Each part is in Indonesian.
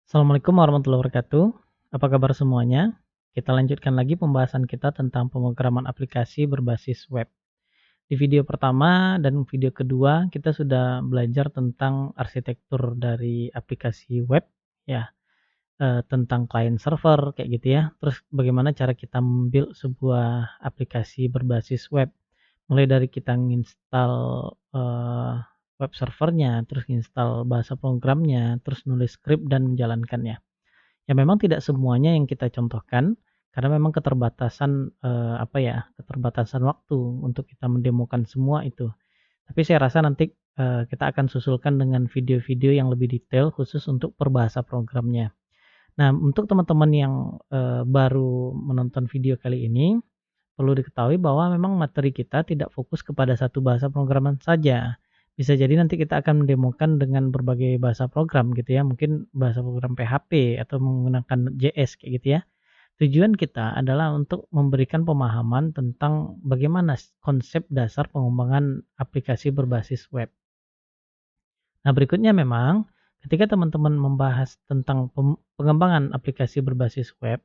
Assalamualaikum warahmatullahi wabarakatuh. Apa kabar semuanya? Kita lanjutkan lagi pembahasan kita tentang pemrograman aplikasi berbasis web. Di video pertama dan video kedua kita sudah belajar tentang arsitektur dari aplikasi web, ya, tentang client server kayak gitu ya. Terus bagaimana cara kita membuild sebuah aplikasi berbasis web. Mulai dari kita nginstal web servernya, terus install bahasa programnya, terus nulis script dan menjalankannya. Ya memang tidak semuanya yang kita contohkan, karena memang keterbatasan, keterbatasan waktu untuk kita mendemokan semua itu. Tapi saya rasa nanti, kita akan susulkan dengan video-video yang lebih detail khusus untuk perbahasa programnya. Nah, untuk teman-teman yang, baru menonton video kali ini, perlu diketahui bahwa memang materi kita tidak fokus kepada satu bahasa pemrograman saja. Bisa jadi nanti kita akan mendemokan dengan berbagai bahasa program gitu ya, mungkin bahasa program PHP atau menggunakan JS kayak gitu ya. Tujuan kita adalah untuk memberikan pemahaman tentang bagaimana konsep dasar pengembangan aplikasi berbasis web. Nah, berikutnya memang ketika teman-teman membahas tentang pengembangan aplikasi berbasis web,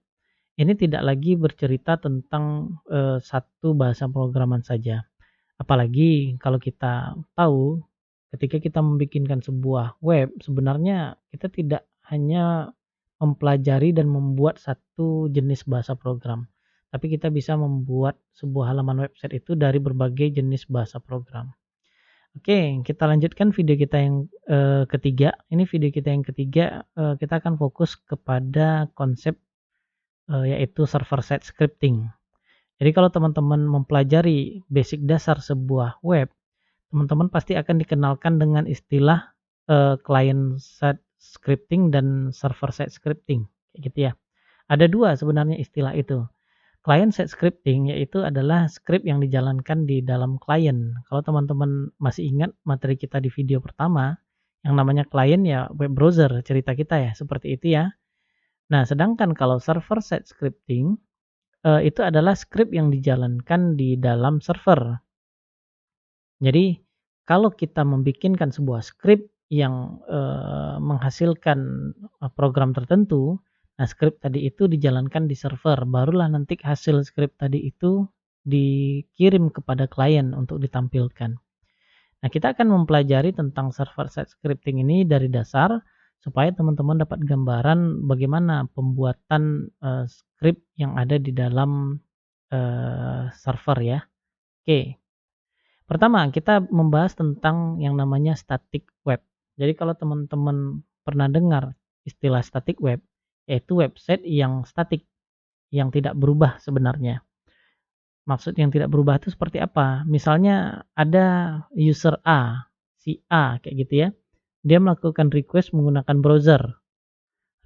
ini tidak lagi bercerita tentang, satu bahasa pemrograman saja. Apalagi kalau kita tahu ketika kita membikinkan sebuah web, sebenarnya kita tidak hanya mempelajari dan membuat satu jenis bahasa program, tapi kita bisa membuat sebuah halaman website itu dari berbagai jenis bahasa program. Oke, kita lanjutkan video kita yang, ketiga. Ini video kita yang ketiga, kita akan fokus kepada konsep, yaitu server side scripting. Jadi kalau teman-teman mempelajari basic dasar sebuah web, teman-teman pasti akan dikenalkan dengan istilah, client side scripting dan server side scripting, kayak gitu ya. Ada 2 sebenarnya istilah itu. Client side scripting yaitu adalah script yang dijalankan di dalam klien. Kalau teman-teman masih ingat materi kita di video pertama, yang namanya klien ya web browser cerita kita ya, seperti itu ya. Nah, sedangkan kalau server side scripting, itu adalah script yang dijalankan di dalam server. Jadi, kalau kita membikinkan sebuah script yang, menghasilkan, program tertentu, nah script tadi itu dijalankan di server, barulah nanti hasil script tadi itu dikirim kepada klien untuk ditampilkan. Nah, kita akan mempelajari tentang server side scripting ini dari dasar, supaya teman-teman dapat gambaran bagaimana pembuatan, script yang ada di dalam, server ya. Oke. Pertama, kita membahas tentang yang namanya static web. Jadi kalau teman-teman pernah dengar istilah static web, yaitu website yang statik, yang tidak berubah sebenarnya. Maksud yang tidak berubah itu seperti apa? Misalnya ada user A, si A kayak gitu ya. Dia melakukan request menggunakan browser.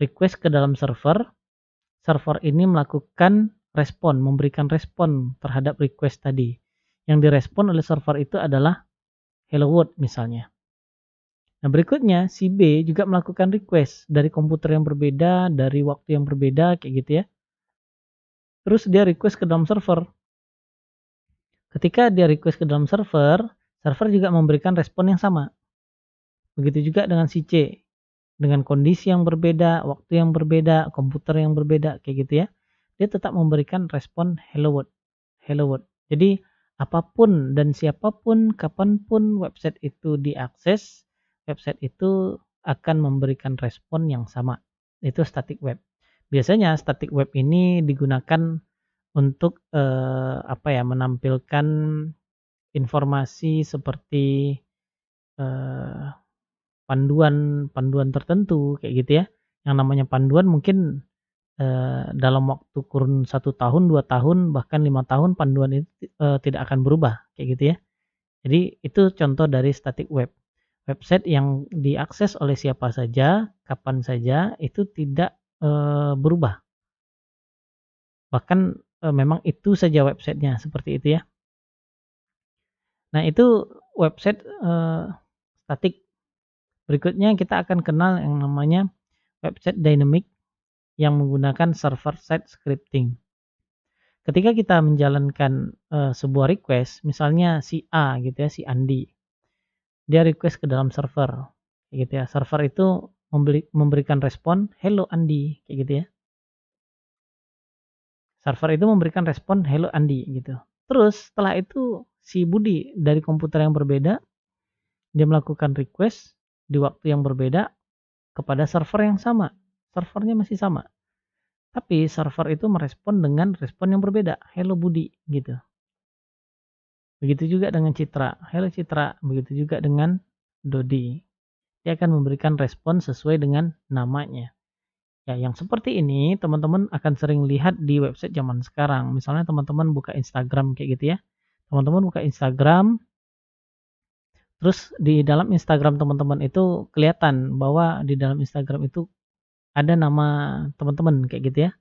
Request ke dalam server, server ini melakukan respon, memberikan respon terhadap request tadi. Yang direspon oleh server itu adalah hello world misalnya. Nah, berikutnya si B juga melakukan request dari komputer yang berbeda, dari waktu yang berbeda kayak gitu ya. Terus dia request ke dalam server. Ketika dia request ke dalam server, server juga memberikan respon yang sama. Begitu juga dengan si C. Dengan kondisi yang berbeda, waktu yang berbeda, komputer yang berbeda kayak gitu ya. Dia tetap memberikan respon hello world. Hello world. Jadi apapun dan siapapun, kapanpun website itu diakses, website itu akan memberikan respon yang sama. Itu static web. Biasanya static web ini digunakan untuk menampilkan informasi seperti eh, panduan tertentu kayak gitu ya. Yang namanya panduan mungkin dalam waktu kurun 1 tahun, 2 tahun, bahkan 5 tahun panduan itu tidak akan berubah kayak gitu ya. Jadi itu contoh dari static web. Website yang diakses oleh siapa saja, kapan saja itu tidak berubah. Bahkan memang itu saja websitenya seperti itu ya. Nah, itu website statik. Berikutnya kita akan kenal yang namanya website dynamic yang menggunakan server side scripting. Ketika kita menjalankan sebuah request, misalnya si A gitu ya, si Andi, dia request ke dalam server, gitu ya. Server itu memberikan respon hello Andi kayak gitu ya. Server itu memberikan respon hello Andi gitu. Terus setelah itu si Budi dari komputer yang berbeda, dia melakukan request di waktu yang berbeda kepada server yang sama. Servernya masih sama. Tapi server itu merespon dengan respon yang berbeda. Hello Budi gitu. Begitu juga dengan Citra. Hello Citra. Begitu juga dengan Dodi. Dia akan memberikan respon sesuai dengan namanya. Ya, yang seperti ini teman-teman akan sering lihat di website zaman sekarang. Misalnya teman-teman buka Instagram kayak gitu ya. Teman-teman buka Instagram, terus di dalam Instagram teman-teman itu kelihatan bahwa di dalam Instagram itu ada nama teman-teman kayak gitu ya.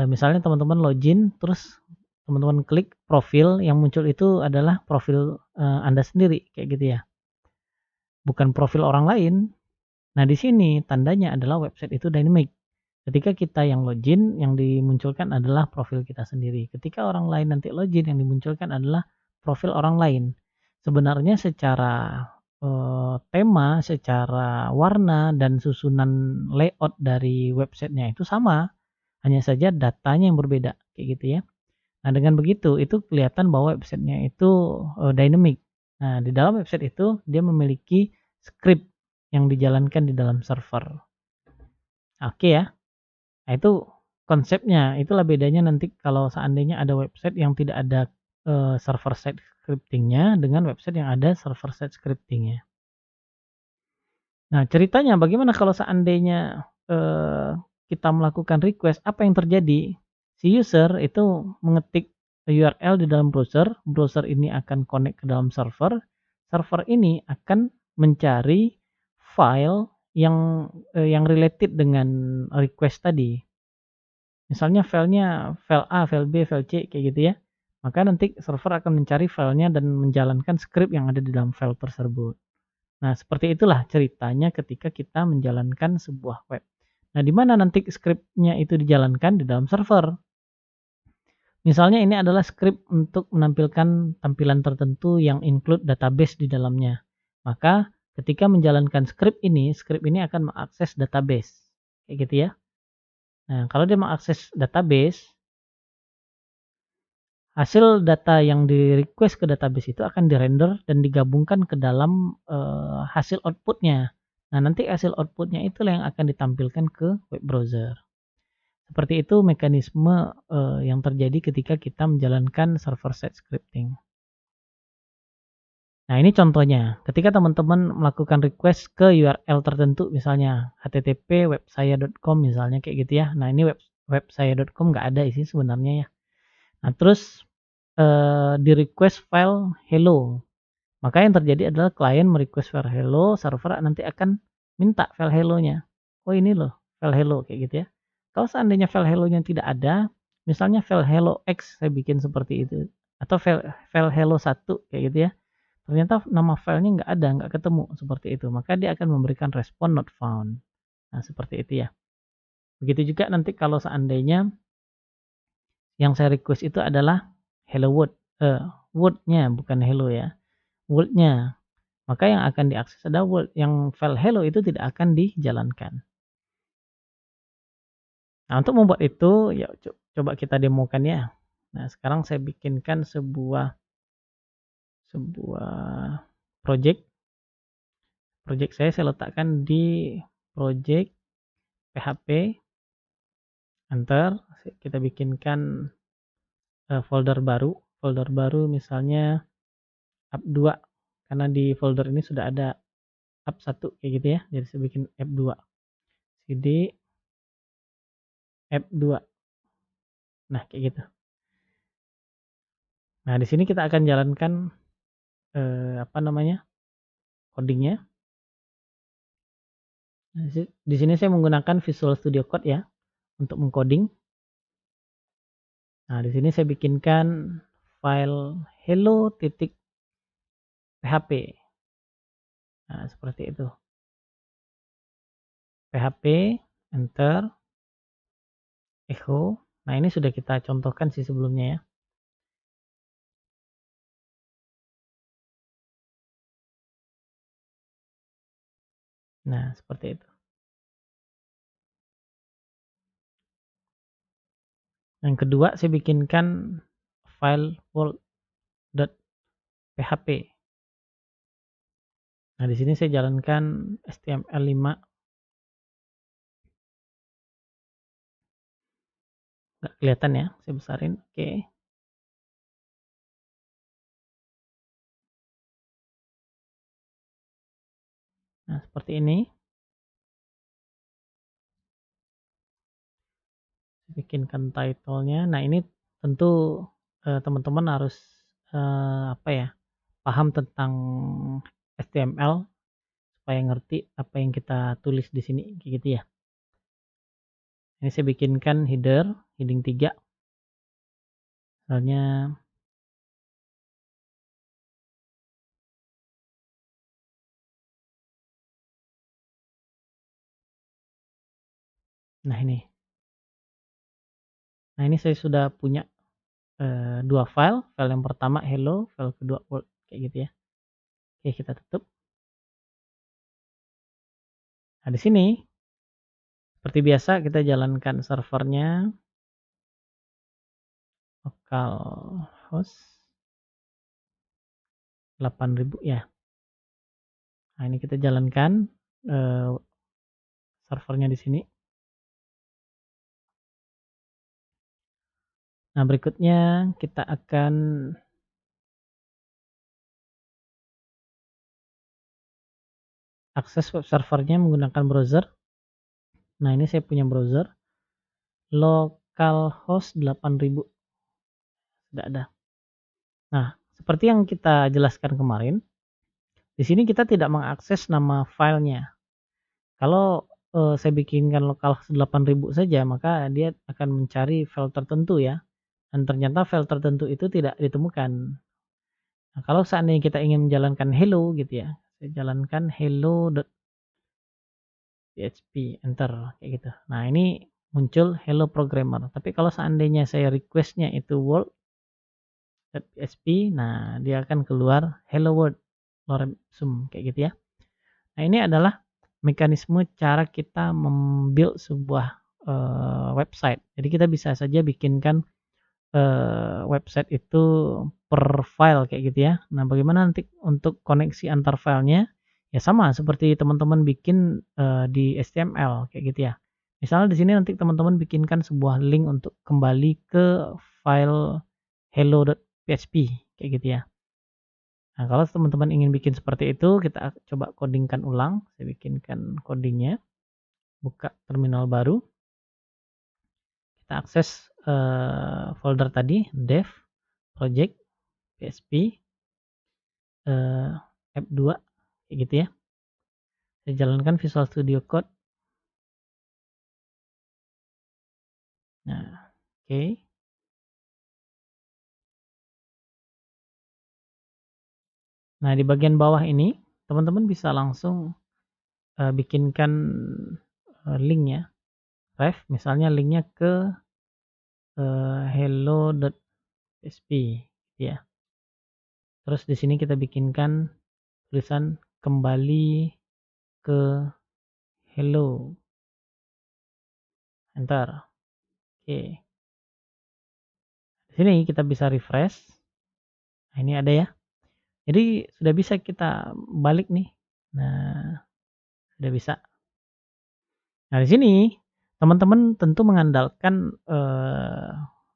Misalnya teman-teman login, terus teman-teman klik profil, yang muncul itu adalah profil Anda sendiri kayak gitu ya. Bukan profil orang lain. Nah, di sini tandanya adalah website itu dynamic. Ketika kita yang login, yang dimunculkan adalah profil kita sendiri. Ketika orang lain nanti login, yang dimunculkan adalah profil orang lain. Sebenarnya secara tema, secara warna dan susunan layout dari websitenya itu sama, hanya saja datanya yang berbeda kayak gitu ya. Nah, dengan begitu itu kelihatan bahwa websitenya itu dynamic. Nah, di dalam website itu dia memiliki script yang dijalankan di dalam server. Oke ya. Nah, itu konsepnya. Itulah bedanya nanti kalau seandainya ada website yang tidak ada server side scriptingnya dengan website yang ada server side scriptingnya. Nah, ceritanya bagaimana kalau seandainya kita melakukan request, apa yang terjadi? Si user itu mengetik URL di dalam browser, browser ini akan connect ke dalam server, server ini akan mencari file yang related dengan request tadi. Misalnya filenya file A, file B, file C kayak gitu ya. Maka nanti server akan mencari filenya dan menjalankan script yang ada di dalam file tersebut. Nah, seperti itulah ceritanya ketika kita menjalankan sebuah web. Nah, di mana nanti script-nya itu dijalankan di dalam server. Misalnya ini adalah script untuk menampilkan tampilan tertentu yang include database di dalamnya. Maka ketika menjalankan script ini akan mengakses database. Kayak gitu ya. Nah, kalau dia mengakses database, hasil data yang di-request ke database itu akan dirender dan digabungkan ke dalam hasil outputnya. Nah, nanti hasil outputnya itulah yang akan ditampilkan ke web browser. Seperti itu mekanisme yang terjadi ketika kita menjalankan server side scripting. Nah, ini contohnya. Ketika teman-teman melakukan request ke URL tertentu, misalnya http websaya.com misalnya kayak gitu ya. Nah, ini websaya.com nggak ada sih sebenarnya ya. Nah, terus di request file hello. Maka yang terjadi adalah klien merequest file hello, server nanti akan minta file hello-nya. Oh, ini loh file hello kayak gitu ya. Kalau seandainya file hello-nya tidak ada, misalnya file hello X saya bikin seperti itu atau file hello 1 kayak gitu ya. Ternyata nama filenya nggak ada, nggak ketemu seperti itu. Maka dia akan memberikan respon not found. Nah, seperti itu ya. Begitu juga nanti kalau seandainya yang saya request itu adalah hello world, word-nya bukan hello ya, world-nya. Maka yang akan diakses adalah world, yang file hello itu tidak akan dijalankan. Nah, untuk membuat itu ya coba kita demokan ya. Nah, sekarang saya bikinkan sebuah project. Project saya letakkan di project PHP, enter, kita bikinkan folder baru misalnya app 2 karena di folder ini sudah ada app 1 kayak gitu ya. Jadi saya bikin app 2. cd app 2. Nah, kayak gitu. Nah, di sini kita akan jalankan apa namanya? Codingnya. Nah, di sini saya menggunakan Visual Studio Code ya untuk mengcoding. Nah, di sini saya bikinkan file hello.php. Nah, seperti itu. PHP, enter, echo. Nah, ini sudah kita contohkan sih sebelumnya ya. Nah, seperti itu. Yang kedua, saya bikinkan file world.php. Nah, di sini saya jalankan HTML5. Nggak kelihatan ya, saya besarin. Oke. Nah, seperti ini. Bikinkan title-nya. Nah, ini tentu teman-teman harus apa ya, paham tentang HTML supaya ngerti apa yang kita tulis di sini, kayak gitu ya. Ini saya bikinkan heading 3. Misalnya, nah ini. Nah, ini saya sudah punya 2 file. File yang pertama hello, file kedua world, kayak gitu ya. Oke, kita tutup. Nah, di sini seperti biasa kita jalankan servernya localhost 8000 ya. Nah, ini kita jalankan servernya di sini. Nah, berikutnya kita akan akses web servernya menggunakan browser. Nah, ini saya punya browser localhost 8000 sudah ada. Nah, seperti yang kita jelaskan kemarin, di sini kita tidak mengakses nama filenya. Kalau saya bikinkan localhost 8000 saja, maka dia akan mencari file tertentu ya. Dan ternyata file tertentu itu tidak ditemukan. Nah, kalau seandainya kita ingin menjalankan hello gitu ya, saya jalankan hello.php, enter kayak gitu. Nah, ini muncul hello programmer. Tapi kalau seandainya saya requestnya itu world.php, nah dia akan keluar hello world lorem ipsum kayak gitu ya. Nah, ini adalah mekanisme cara kita membuild sebuah website. Jadi kita bisa saja bikinkan website itu per file kayak gitu ya. Nah, bagaimana nanti untuk koneksi antar filenya? Ya sama seperti teman-teman bikin di HTML kayak gitu ya. Misalnya di sini nanti teman-teman bikinkan sebuah link untuk kembali ke file hello.php kayak gitu ya. Nah, kalau teman-teman ingin bikin seperti itu, kita coba codingkan ulang. Saya bikinkan codingnya. Buka terminal baru. Kita akses folder tadi, dev, project, PHP, F2, kayak gitu ya. Saya jalankan Visual Studio Code. Nah, oke. Nah, di bagian bawah ini, teman-teman bisa langsung bikinkan link ya. Ref, misalnya linknya ke hello.php ya. Terus di sini kita bikinkan tulisan kembali ke hello. Enter. Oke. Di sini kita bisa refresh. Nah, ini ada ya. Jadi sudah bisa kita balik nih. Nah, sudah bisa. Nah, di sini teman-teman tentu mengandalkan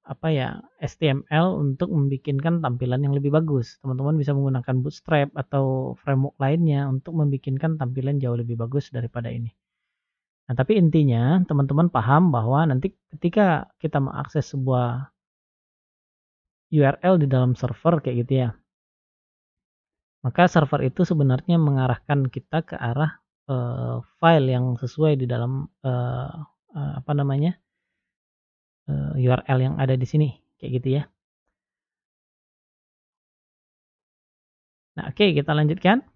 apa ya, HTML untuk membikinkan tampilan yang lebih bagus. Teman-teman bisa menggunakan Bootstrap atau framework lainnya untuk membikinkan tampilan jauh lebih bagus daripada ini. Nah, tapi intinya teman-teman paham bahwa nanti ketika kita mengakses sebuah URL di dalam server kayak gitu ya, maka server itu sebenarnya mengarahkan kita ke arah file yang sesuai di dalam apa namanya, URL yang ada di sini kayak gitu ya. Nah, oke, kita lanjutkan.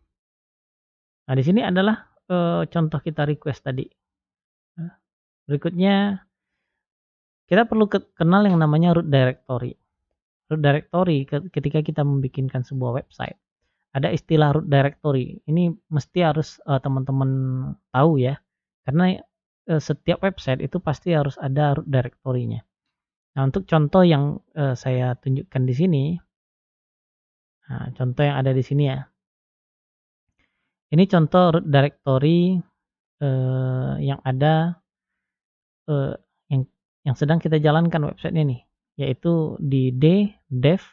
Nah, di sini adalah contoh kita request tadi. Nah, berikutnya kita perlu kenal yang namanya root directory. Root directory ketika kita membikinkan sebuah website, ada istilah root directory. Ini mesti harus teman-teman tahu ya. Karena setiap website itu pasti harus ada root directory-nya. Nah, untuk contoh yang saya tunjukkan di sini, nah, contoh yang ada di sini ya. Ini contoh root directory yang ada eh, yang sedang kita jalankan websitenya nih, yaitu di dev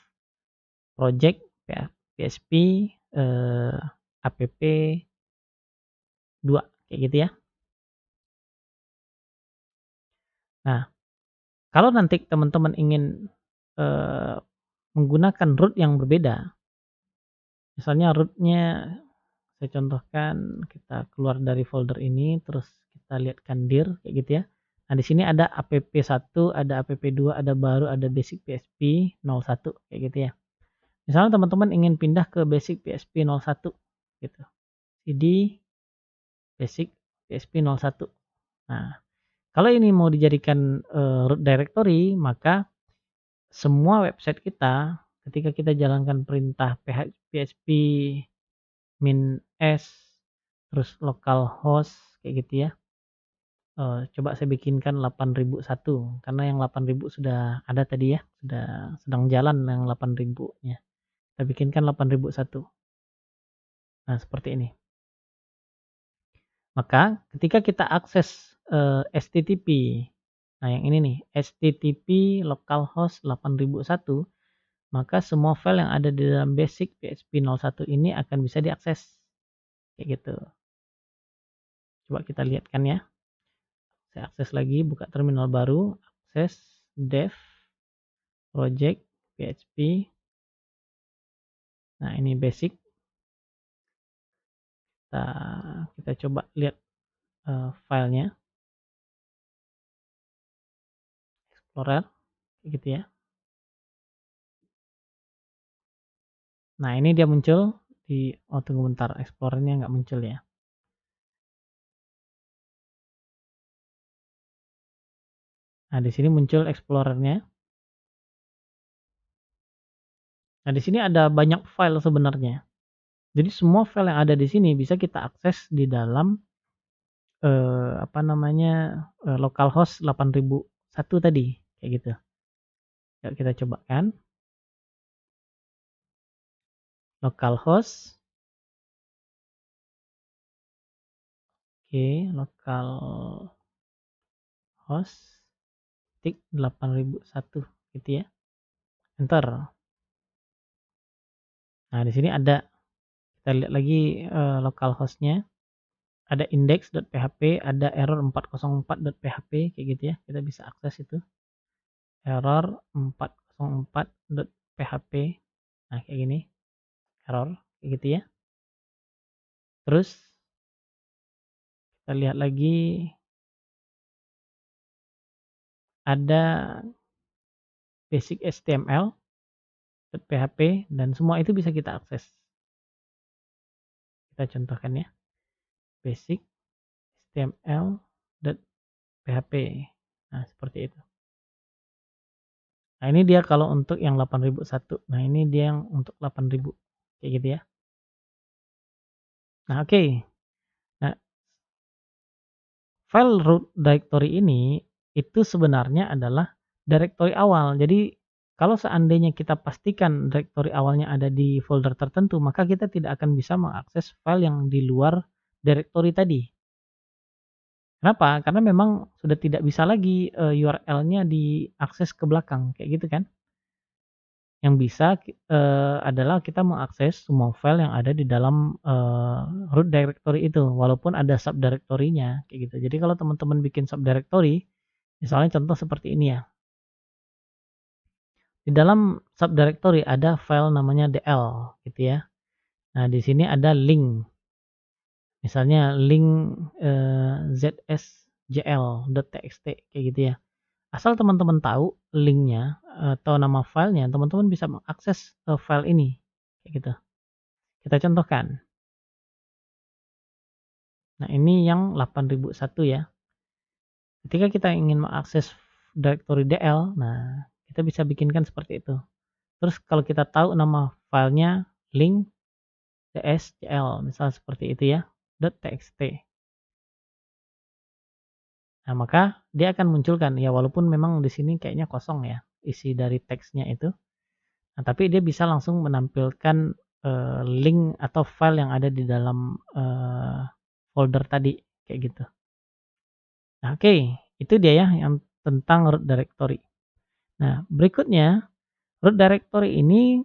project PHP app 2 kayak gitu ya. Nah, kalau nanti teman-teman ingin eh, menggunakan root yang berbeda, misalnya rootnya saya contohkan, kita keluar dari folder ini, terus kita lihat dir kayak gitu ya. Nah, di sini ada app1, ada app2, ada baru, ada basic PHP 01 kayak gitu ya. Misalnya teman-teman ingin pindah ke basic PHP 01 gitu. Cd basic PHP 01. Nah, kalau ini mau dijadikan root directory, maka semua website kita ketika kita jalankan perintah php min s terus localhost kayak gitu ya. Coba saya bikinkan 8001 karena yang 8000 sudah ada tadi ya, sudah sedang jalan yang 8000-nya. Kita bikinkan 8001. Nah, seperti ini. Maka ketika kita akses HTTP, nah yang ini nih, HTTP localhost 8001, maka semua file yang ada di dalam basic PHP 01 ini akan bisa diakses. Kayak gitu. Coba kita lihat kan ya. Saya akses lagi, buka terminal baru, akses dev project PHP. Nah, ini basic. Kita coba lihat filenya, Explorer, kayak gitu ya. Nah, ini dia muncul di, oh tunggu bentar, Explorernya nggak muncul ya. Nah, di sini muncul Explorernya. Nah, di sini ada banyak file sebenarnya. Jadi semua file yang ada di sini bisa kita akses di dalam apa namanya localhost 8001 tadi, kayak gitu. Yuk kita coba kan. Localhost. Oke, localhost tik 8001 gitu ya. Enter. Nah, di sini ada, kita lihat lagi localhost-nya. Ada index.php, ada error 404.php kayak gitu ya. Kita bisa akses itu. Error 404.php. Nah, kayak gini. Error kayak gitu ya. Terus kita lihat lagi ada basic HTML, .php dan semua itu bisa kita akses. Kita contohkan ya. Basic HTML.php. Nah, seperti itu. Nah, ini dia kalau untuk yang 8001. Nah, ini dia yang untuk 8000. Kayak gitu ya. Nah, oke. Nah, file root directory ini itu sebenarnya adalah directory awal. Jadi kalau seandainya kita pastikan directory awalnya ada di folder tertentu, maka kita tidak akan bisa mengakses file yang di luar directory tadi. Kenapa? Karena memang sudah tidak bisa lagi URL-nya diakses ke belakang, kayak gitu kan. Yang bisa adalah kita mengakses semua file yang ada di dalam root directory itu, walaupun ada subdirectory-nya, kayak gitu. Jadi kalau teman-teman bikin subdirectory, misalnya contoh seperti ini ya. Di dalam subdirectory ada file namanya dl, gitu ya. Nah, di sini ada link. Misalnya link zsjl.txt, kayak gitu ya. Asal teman-teman tahu linknya atau nama filenya, teman-teman bisa mengakses file ini, kayak gitu. Kita contohkan. Nah, ini yang 8001 ya. Ketika kita ingin mengakses directory DL, nah kita bisa bikinkan seperti itu. Terus kalau kita tahu nama filenya link .tscl, misal seperti itu ya, .txt. Nah, maka dia akan munculkan ya, walaupun memang di sini kayaknya kosong ya isi dari teksnya itu. Nah, tapi dia bisa langsung menampilkan link atau file yang ada di dalam folder tadi kayak gitu. Nah, oke, itu dia ya yang tentang root directory. Nah, berikutnya root directory ini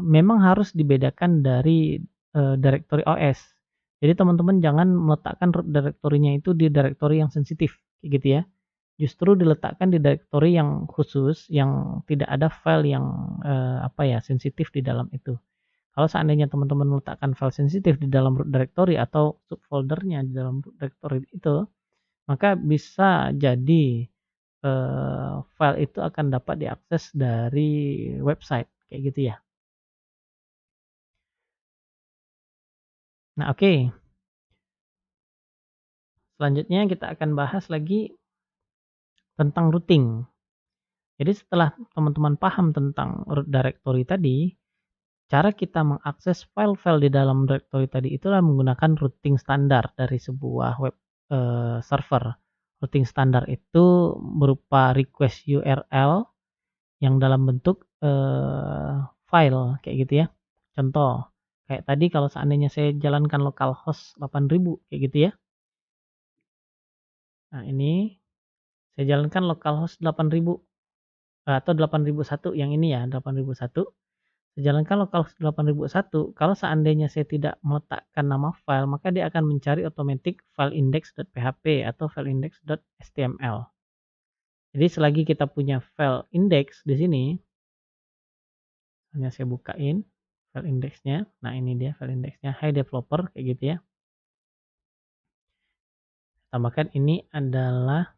memang harus dibedakan dari directory OS. Jadi teman-teman jangan meletakkan root directory-nya itu di directory yang sensitif, kayak gitu ya. Justru diletakkan di directory yang khusus, yang tidak ada file yang sensitif di dalam itu. Kalau seandainya teman-teman meletakkan file sensitif di dalam root directory atau subfoldernya di dalam root directory itu, maka bisa jadi file itu akan dapat diakses dari website, kayak gitu ya. Nah, oke. Selanjutnya kita akan bahas lagi tentang routing. Jadi setelah teman-teman paham tentang root directory tadi, cara kita mengakses file-file di dalam directory tadi itulah menggunakan routing standar dari sebuah web server. Routing standar itu berupa request URL yang dalam bentuk file kayak gitu ya. Contoh, kayak tadi kalau seandainya saya jalankan localhost 8000 kayak gitu ya. Nah, ini saya jalankan localhost 8000 atau 8001 yang ini ya, 8001. Saya jalankan localhost 8001, kalau seandainya saya tidak meletakkan nama file, maka dia akan mencari otomatis file index.php atau file index.html. Jadi selagi kita punya file index di sini, hanya saya bukain file indexnya. Nah, ini dia file indexnya. Hai developer kayak gitu ya. Tambahkan ini adalah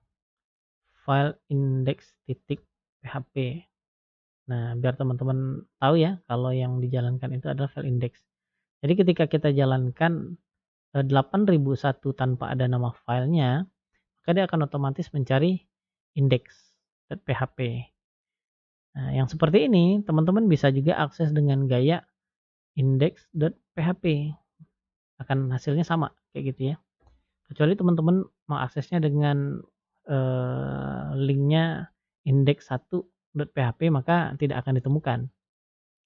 file index.php. Nah, biar teman-teman tahu ya kalau yang dijalankan itu adalah file index. Jadi ketika kita jalankan 8001 tanpa ada nama filenya, maka dia akan otomatis mencari index.php. Nah, yang seperti ini teman-teman bisa juga akses dengan gaya index.php. Akan hasilnya sama kayak gitu ya. Kecuali teman-teman mengaksesnya dengan linknya index1.php, maka tidak akan ditemukan.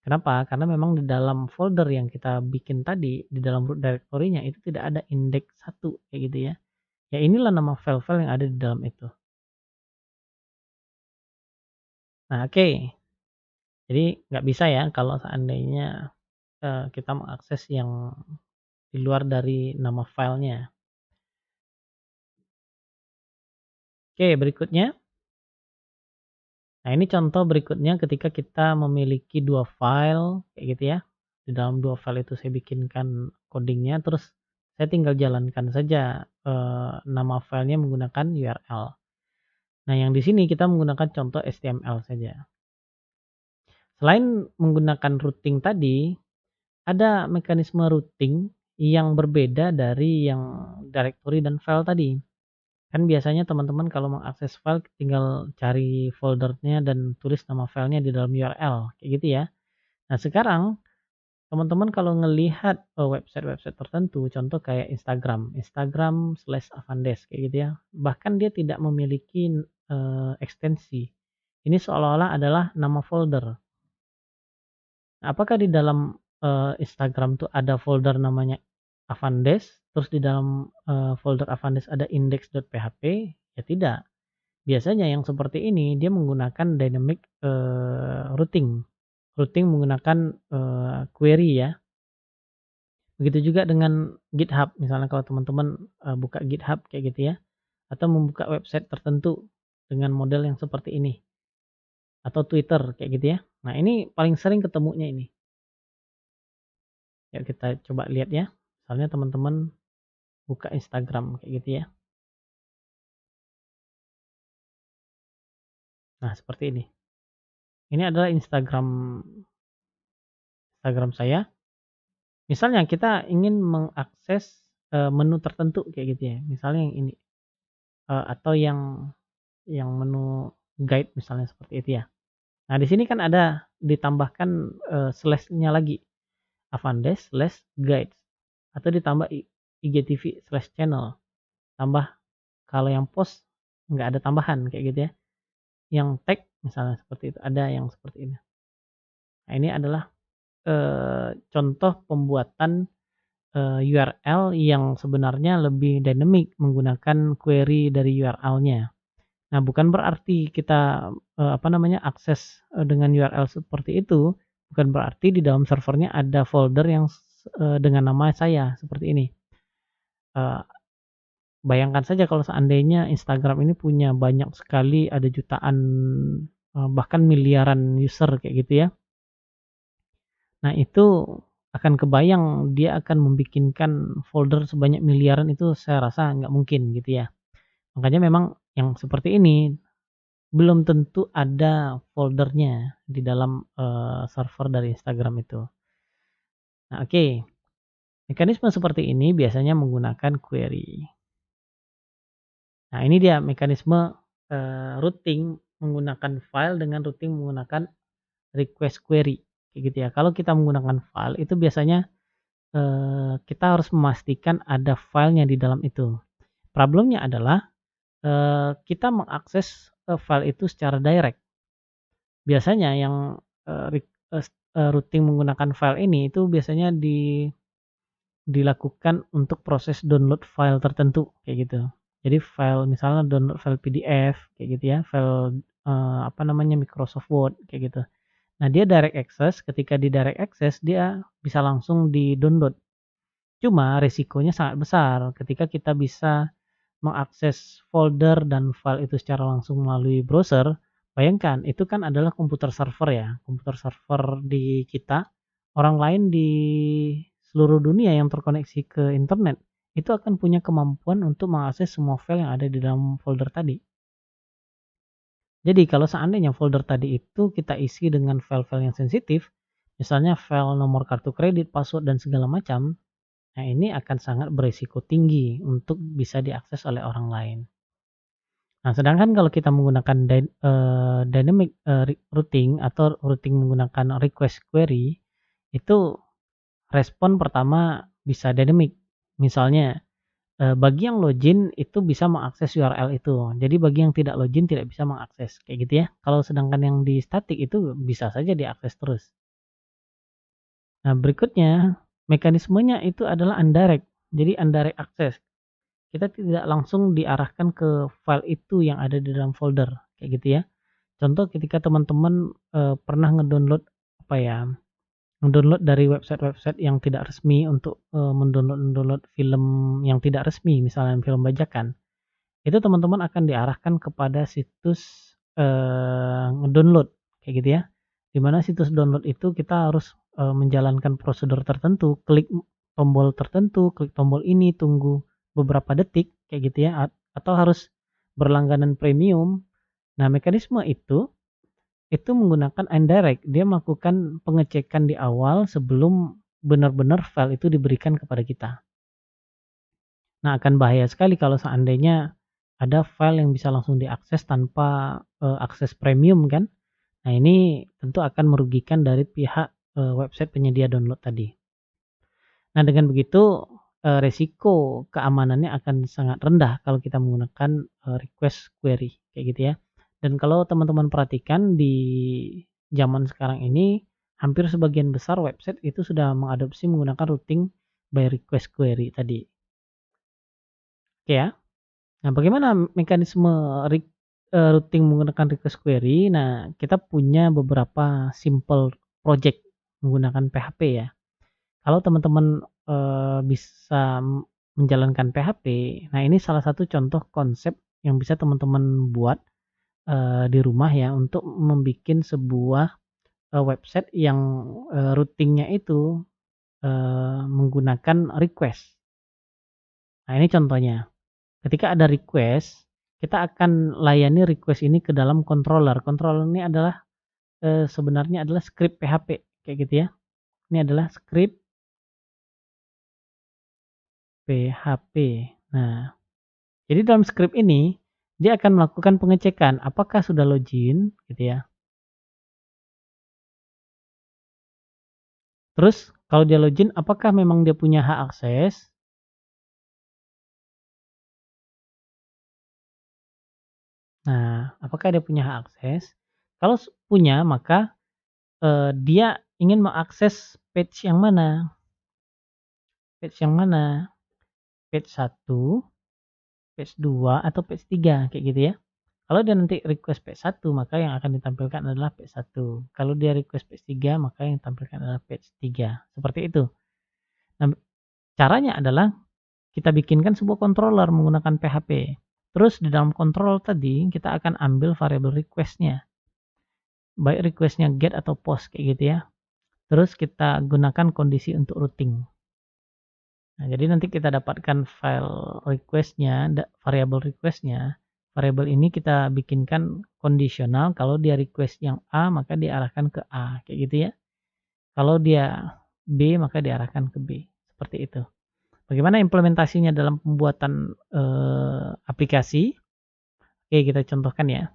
Kenapa? Karena memang di dalam folder yang kita bikin tadi, di dalam root directory-nya itu tidak ada index1 kayak gitu ya. Ya inilah nama file-file yang ada di dalam itu. Nah, oke. Jadi nggak bisa ya kalau seandainya kita mengakses yang di luar dari nama filenya. Oke, berikutnya. Nah, ini contoh berikutnya ketika kita memiliki dua file kayak gitu ya. Di dalam dua file itu saya bikinkan codingnya, terus saya tinggal jalankan saja nama filenya menggunakan URL. Nah, yang di sini kita menggunakan contoh HTML saja. Selain menggunakan routing tadi, ada mekanisme routing yang berbeda dari yang directory dan file tadi. Kan biasanya teman-teman kalau mengakses file tinggal cari foldernya dan tulis nama filenya di dalam URL, kayak gitu ya. Nah, sekarang teman-teman kalau ngelihat website-website tertentu, contoh kayak Instagram/Avandes kayak gitu ya. Bahkan dia tidak memiliki ekstensi. Ini seolah-olah adalah nama folder. Nah, apakah di dalam Instagram tuh ada folder namanya Avandes, terus di dalam folder Avandes ada index.php? Ya tidak. Biasanya yang seperti ini dia menggunakan dynamic routing. Routing menggunakan query ya. Begitu juga dengan GitHub. Misalnya kalau teman-teman buka GitHub kayak gitu ya, atau membuka website tertentu dengan model yang seperti ini, atau Twitter kayak gitu ya. Nah, ini paling sering ketemunya ini. Yuk kita coba lihat ya. Misalnya teman-teman buka Instagram kayak gitu ya. Nah, seperti ini. Ini adalah Instagram saya. Misalnya kita ingin mengakses menu tertentu kayak gitu ya. Misalnya yang ini atau yang menu guide misalnya seperti itu ya. Nah, di sini kan ada ditambahkan slash-nya lagi. Avandes/guides atau ditambah IGTV/channel. Tambah Kalau yang post nggak ada tambahan kayak gitu ya. Yang tag misalnya seperti itu, ada yang seperti ini. Nah, ini adalah, contoh pembuatan, URL yang sebenarnya lebih dynamic menggunakan query dari URL-nya. Nah, bukan berarti kita, akses, dengan URL seperti itu, bukan berarti di dalam servernya ada folder yang dengan nama saya, seperti ini. Eee, Bayangkan saja kalau seandainya Instagram ini punya banyak sekali, ada jutaan, bahkan miliaran user kayak gitu ya. Nah, itu akan kebayang dia akan membikinkan folder sebanyak miliaran, itu saya rasa nggak mungkin gitu ya. Makanya memang yang seperti ini belum tentu ada foldernya di dalam, server dari Instagram itu. Nah, oke, mekanisme seperti ini biasanya menggunakan query. Nah, ini dia mekanisme, routing menggunakan file dengan routing menggunakan request query, kayak gitu ya. Kalau kita menggunakan file itu biasanya, kita harus memastikan ada filenya di dalam itu. Problemnya adalah, kita mengakses, file itu secara direct. Biasanya yang, routing menggunakan file ini itu biasanya dilakukan untuk proses download file tertentu, kayak gitu. Jadi file misalnya download file PDF kayak gitu ya, file, Microsoft Word kayak gitu. Nah, dia direct access, ketika di direct access dia bisa langsung di-download. Cuma resikonya sangat besar ketika kita bisa mengakses folder dan file itu secara langsung melalui browser. Bayangkan itu kan adalah komputer server ya, komputer server di kita, orang lain di seluruh dunia yang terkoneksi ke internet, itu akan punya kemampuan untuk mengakses semua file yang ada di dalam folder tadi. Jadi kalau seandainya folder tadi itu kita isi dengan file-file yang sensitif, misalnya file nomor kartu kredit, password, dan segala macam, nah ini akan sangat berisiko tinggi untuk bisa diakses oleh orang lain. Nah, sedangkan kalau kita menggunakan dynamic, routing atau routing menggunakan request query, itu respon pertama bisa dynamic. Misalnya, bagi yang login itu bisa mengakses URL itu. Jadi bagi yang tidak login tidak bisa mengakses, kayak gitu ya. Kalau sedangkan yang di static itu bisa saja diakses terus. Nah, berikutnya mekanismenya itu adalah indirect. Jadi indirect access. Kita tidak langsung diarahkan ke file itu yang ada di dalam folder, kayak gitu ya. Contoh ketika teman-teman, pernah apa ya, ngedownload dari website-website yang tidak resmi untuk, mendownload film yang tidak resmi, misalnya film bajakan. Itu teman-teman akan diarahkan kepada situs, ngedownload, kayak gitu ya. Di mana situs download itu kita harus, menjalankan prosedur tertentu, klik tombol tertentu, klik tombol ini, tunggu beberapa detik, kayak gitu ya, atau harus berlangganan premium. Nah, mekanisme itu menggunakan indirect, dia melakukan pengecekan di awal sebelum benar-benar file itu diberikan kepada kita. Nah, akan bahaya sekali kalau seandainya ada file yang bisa langsung diakses tanpa, akses premium kan. Nah, ini tentu akan merugikan dari pihak, website penyedia download tadi. Nah, dengan begitu, resiko keamanannya akan sangat rendah kalau kita menggunakan, request query, kayak gitu ya. Dan kalau teman-teman perhatikan di zaman sekarang ini, hampir sebagian besar website itu sudah mengadopsi menggunakan routing by request query tadi. Oke ya. Nah, bagaimana mekanisme routing menggunakan request query? Nah, kita punya beberapa simple project menggunakan PHP ya. Kalau teman-teman, bisa menjalankan PHP, nah ini salah satu contoh konsep yang bisa teman-teman buat, di rumah ya untuk membuat sebuah, website yang, routing itu, menggunakan request. Nah, ini contohnya. Ketika ada request, kita akan layani request ini ke dalam controller. Controller ini adalah, sebenarnya adalah script PHP, kayak gitu ya. Ini adalah script PHP. Nah, jadi dalam script ini, dia akan melakukan pengecekan apakah sudah login gitu ya. Terus kalau dia login apakah memang dia punya hak akses. Nah, apakah dia punya hak akses? Kalau punya, maka dia ingin mengakses page yang mana? Page yang mana? Page 1, page 2, atau page 3 kayak gitu ya. Kalau dia nanti request page 1, maka yang akan ditampilkan adalah page 1. Kalau dia request page 3, maka yang ditampilkan adalah page 3. Seperti itu. Nah, caranya adalah kita bikinkan sebuah controller menggunakan PHP. Terus di dalam controller tadi kita akan ambil variabel request-nya. Baik request-nya get atau post kayak gitu ya. Terus kita gunakan kondisi untuk routing. Nah, jadi nanti kita dapatkan file request-nya, variabel request-nya. Variabel ini kita bikinkan kondisional, kalau dia request yang A maka diarahkan ke A, kayak gitu ya. Kalau dia B maka diarahkan ke B, seperti itu. Bagaimana implementasinya dalam pembuatan aplikasi? Oke, kita contohkan ya.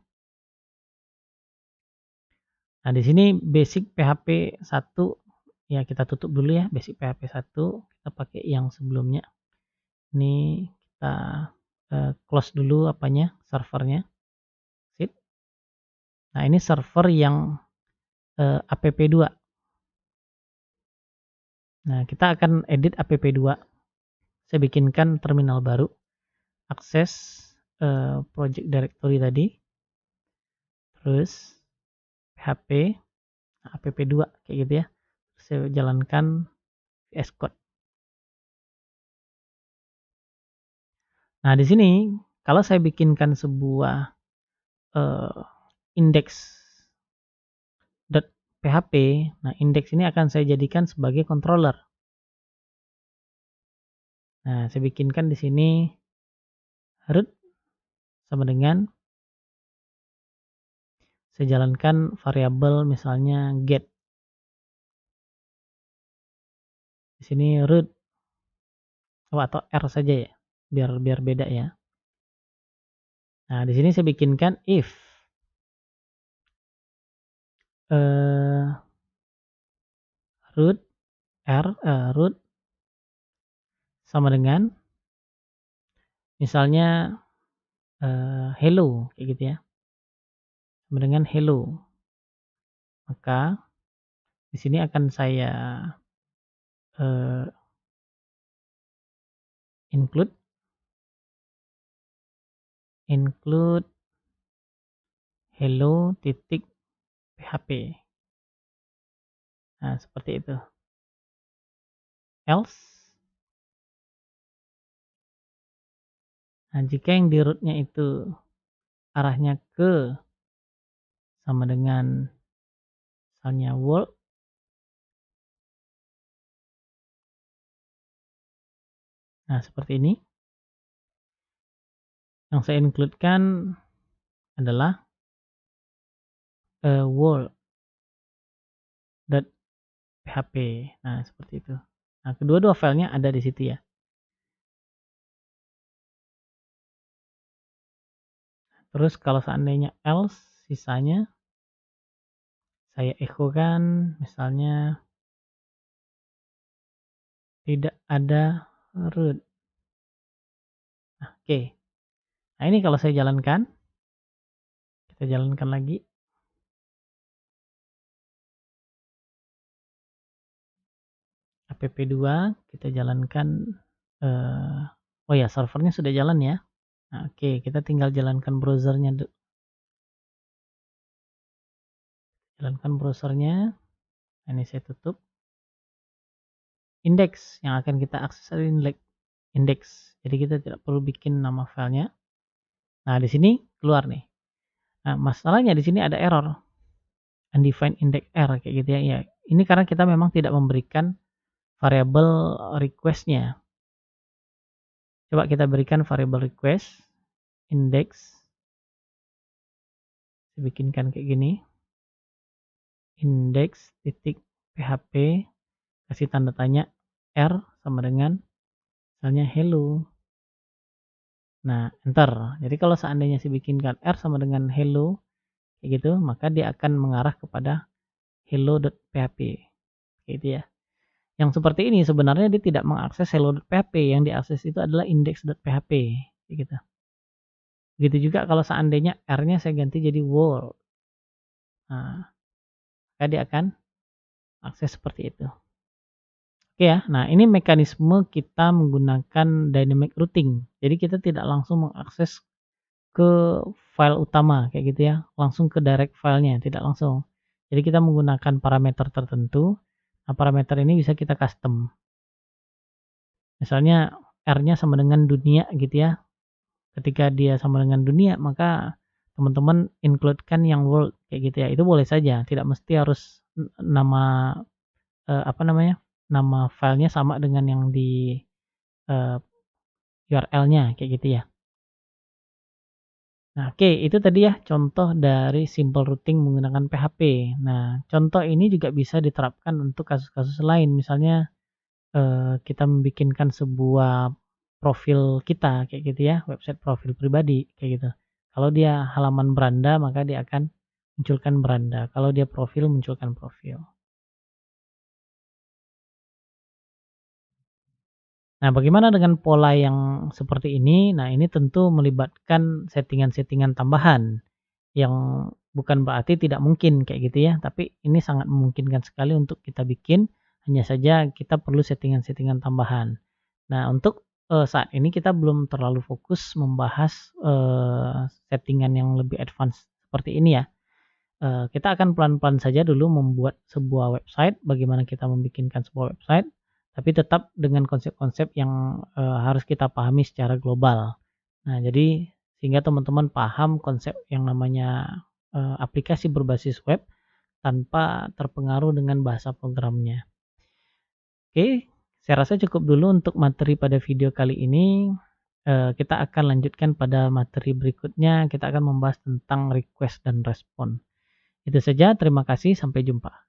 Nah, di sini basic PHP 1 ya, kita tutup dulu ya basic PHP 1, kita pakai yang sebelumnya. Ini kita close dulu apanya, servernya. Sip. Nah, ini server yang app2. Nah, kita akan edit app2. Saya bikinkan terminal baru, akses project directory tadi, terus php app2 kayak gitu ya. Saya jalankan VS Code. Nah, di sini kalau saya bikinkan sebuah uh, index.php, nah index ini akan saya jadikan sebagai controller. Nah, saya bikinkan di sini root sama dengan saya jalankan variabel misalnya get. Di sini root atau R saja ya, biar beda ya. Nah, di sini saya bikinkan if root root sama dengan misalnya hello kayak gitu ya. Sama dengan hello. Maka di sini akan saya include hello titik php. Nah, seperti itu. Else, nah jika yang di rootnya itu arahnya ke sama dengan misalnya world, nah seperti ini. Yang saya includekan adalah world.php. Nah, seperti itu. Nah, kedua-dua filenya ada di situ ya. Terus kalau seandainya else, sisanya saya echokan misalnya tidak ada root. Nah, oke. Nah, ini kalau saya jalankan, kita jalankan lagi. app2 kita jalankan oh ya, servernya sudah jalan ya. Nah, oke, kita tinggal jalankan browsernya. Jalankan browsernya. Nah, ini saya tutup. Index yang akan kita akses adalah index. Jadi kita tidak perlu bikin nama filenya. Nah, di sini keluar nih. Nah, masalahnya di sini ada error. Undefined index error kayak gitu ya. Ya, ini karena kita memang tidak memberikan variabel request-nya. Coba kita berikan variabel request index. Saya bikinkan kayak gini. Index titik php, kasih tanda tanya r sama dengan misalnya hello. Nah, enter. Jadi kalau seandainya saya bikinkan r sama dengan hello kayak gitu, maka dia akan mengarah kepada hello.php gitu ya. Yang seperti ini sebenarnya dia tidak mengakses hello.php, yang diakses itu adalah index.php gitu. Begitu juga kalau seandainya R-nya saya ganti jadi world. Nah, maka dia akan akses seperti itu. Oke ya, nah ini mekanisme kita menggunakan dynamic routing. Jadi kita tidak langsung mengakses ke file utama kayak gitu ya, langsung ke direct filenya, tidak langsung. Jadi kita menggunakan parameter tertentu. Nah, parameter ini bisa kita custom. Misalnya R-nya sama dengan dunia gitu ya. Ketika dia sama dengan dunia, maka teman-teman include-kan yang world kayak gitu ya. Itu boleh saja, tidak mesti harus nama apa namanya? Nama filenya sama dengan yang di URL-nya kayak gitu ya. Nah, oke, itu tadi ya contoh dari simple routing menggunakan PHP. Nah, contoh ini juga bisa diterapkan untuk kasus-kasus lain. Misalnya kita membikinkan sebuah profil kita kayak gitu ya, website profil pribadi kayak gitu. Kalau dia halaman beranda, maka dia akan munculkan beranda. Kalau dia profil, munculkan profil. Nah, bagaimana dengan pola yang seperti ini? Nah, ini tentu melibatkan settingan-settingan tambahan. Yang bukan berarti tidak mungkin kayak gitu ya, tapi ini sangat memungkinkan sekali untuk kita bikin, hanya saja kita perlu settingan-settingan tambahan. Nah, untuk, saat ini kita belum terlalu fokus membahas, settingan yang lebih advance seperti ini ya. Kita akan pelan-pelan saja dulu membuat sebuah website, bagaimana kita membikinkan sebuah website, tapi tetap dengan konsep-konsep yang, harus kita pahami secara global. Nah, jadi sehingga teman-teman paham konsep yang namanya, aplikasi berbasis web tanpa terpengaruh dengan bahasa programnya. Oke, saya rasa cukup dulu untuk materi pada video kali ini. Kita akan lanjutkan pada materi berikutnya, kita akan membahas tentang request dan respon. Itu saja, terima kasih, sampai jumpa.